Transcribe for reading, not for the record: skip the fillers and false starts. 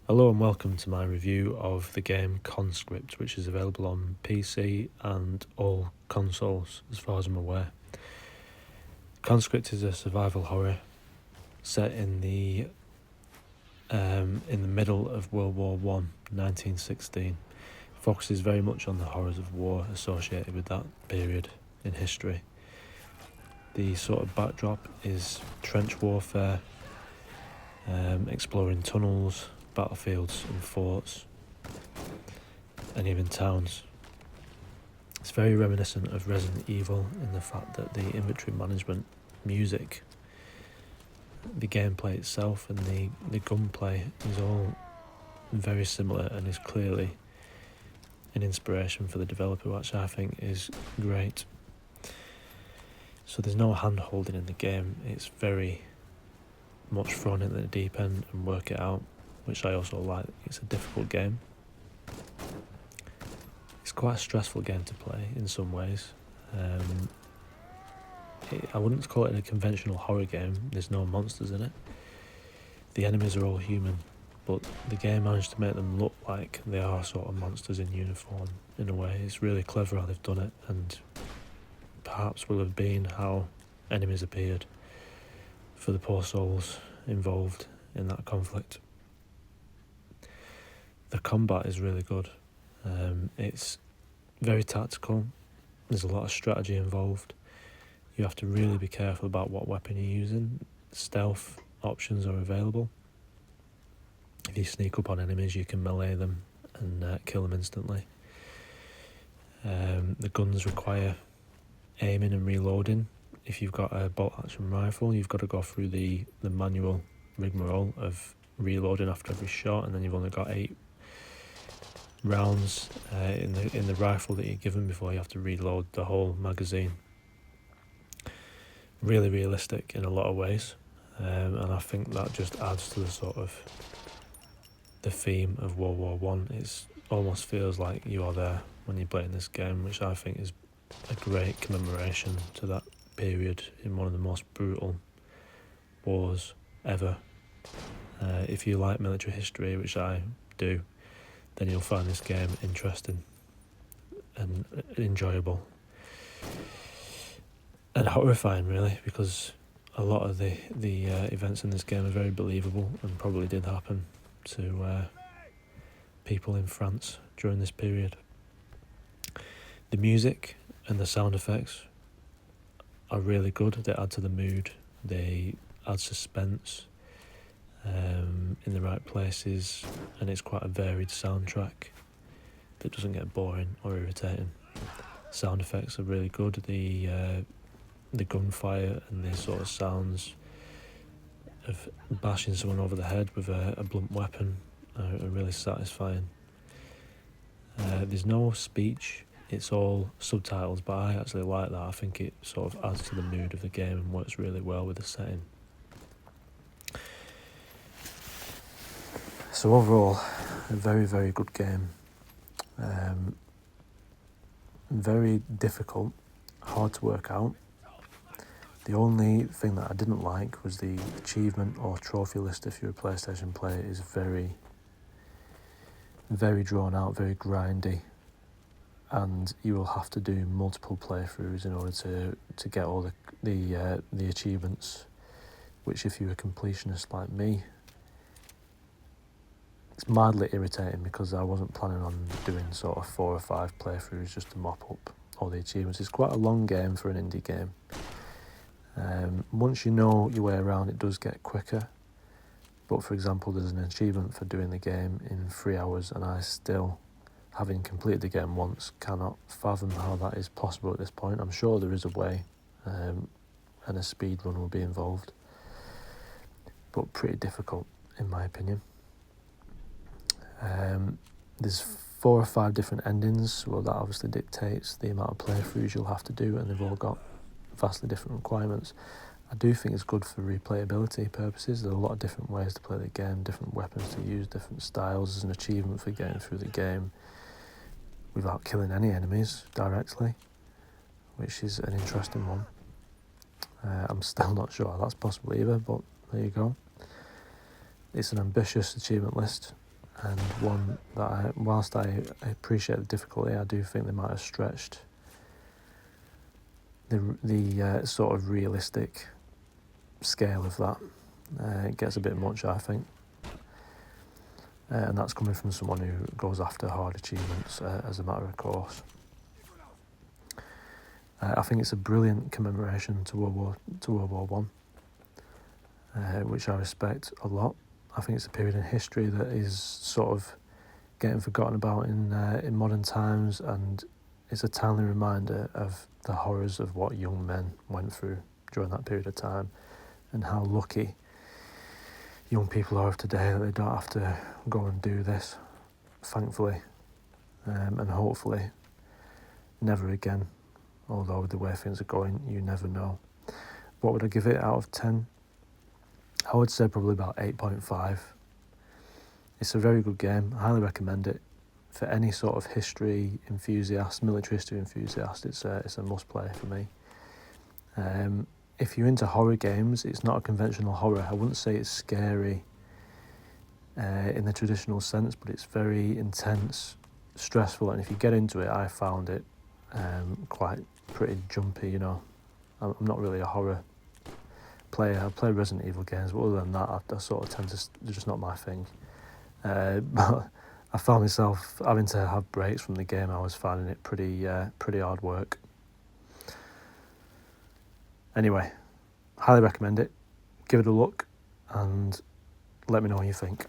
Hello and welcome to my review of the game Conscript, which is available on PC and all consoles as far as I'm aware. Conscript is a survival horror set in the middle of World War One, 1916. Focuses very much on the horrors of war associated with that period in history. The sort of backdrop is trench warfare, exploring tunnels, battlefields and forts, and even towns. It's very reminiscent of Resident Evil in the fact that the inventory management, music, the gameplay itself and the gunplay is all very similar and is clearly an inspiration for the developer, which I think is great. So there's no hand holding in the game, it's very much thrown into the deep end and work it out, which I also like. It's a difficult game. It's quite a stressful game to play in some ways. I wouldn't call it a conventional horror game. There's no monsters in it. The enemies are all human, but the game managed to make them look like they are sort of monsters in uniform in a way. It's really clever how they've done it, and perhaps will have been how enemies appeared for the poor souls involved in that conflict. The combat is really good. It's very tactical. There's a lot of strategy involved. You have to really be careful about what weapon you're using. Stealth options are available. If you sneak up on enemies, you can melee them and kill them instantly. The guns require aiming and reloading. If you've got a bolt action rifle, you've got to go through the manual rigmarole of reloading after every shot, and then you've only got 8 rounds in the rifle that you're given before you have to reload the whole magazine. Really realistic in a lot of ways, and I think that just adds to the sort of the theme of World War One. It almost feels like you are there when you're playing this game, which I think is a great commemoration to that period in one of the most brutal wars ever. If you like military history, which I do, then you'll find this game interesting and enjoyable. And horrifying, really, because a lot of the events in this game are very believable and probably did happen to people in France during this period. The music and the sound effects are really good. They add to the mood, they add suspense in the right places, and it's quite a varied soundtrack that doesn't get boring or irritating. Sound effects are really good. The gunfire and the sort of sounds of bashing someone over the head with a blunt weapon are really satisfying. There's no speech, it's all subtitles, but I actually like that. I think it sort of adds to the mood of the game and works really well with the setting. So overall, a very, very good game. Very difficult, hard to work out. The only thing that I didn't like was the achievement or trophy list if you're a PlayStation player is very, very drawn out, very grindy, and you will have to do multiple playthroughs in order to get all the achievements, which if you're a completionist like me, it's mildly irritating because I wasn't planning on doing sort of 4 or 5 playthroughs just to mop up all the achievements. It's quite a long game for an indie game. Once you know your way around, it does get quicker. But for example, there's an achievement for doing the game in 3 hours, and I still, having completed the game once, cannot fathom how that is possible at this point. I'm sure there is a way, and a speed run will be involved, but pretty difficult in my opinion. There's 4 or 5 different endings. Well, that obviously dictates the amount of playthroughs you'll have to do, and they've all got vastly different requirements. I do think it's good for replayability purposes. There are a lot of different ways to play the game, different weapons to use, different styles as an achievement for getting through the game without killing any enemies directly, which is an interesting one. I'm still not sure how that's possible either, but there you go. It's an ambitious achievement list, and one that whilst I appreciate the difficulty, I do think they might have stretched the sort of realistic scale of that. It gets a bit much, I think. And that's coming from someone who goes after hard achievements as a matter of course. I think it's a brilliant commemoration to World War One, which I respect a lot. I think it's a period in history that is sort of getting forgotten about in modern times, and it's a timely reminder of the horrors of what young men went through during that period of time, and how lucky young people are of today that they don't have to go and do this, thankfully, and hopefully never again, although the way things are going, you never know. What would I give it out of 10? I would say probably about 8.5. It's a very good game. I highly recommend it. For any sort of history enthusiast, military history enthusiast, it's a must-play for me. If you're into horror games, it's not a conventional horror. I wouldn't say it's scary in the traditional sense, but it's very intense, stressful, and if you get into it, I found it quite pretty jumpy, you know. I'm not really a horror player. I play Resident Evil games, but other than that, I sort of tend to, they're just not my thing. But I found myself having to have breaks from the game. I was finding it pretty hard work. Anyway, highly recommend it. Give it a look and let me know what you think.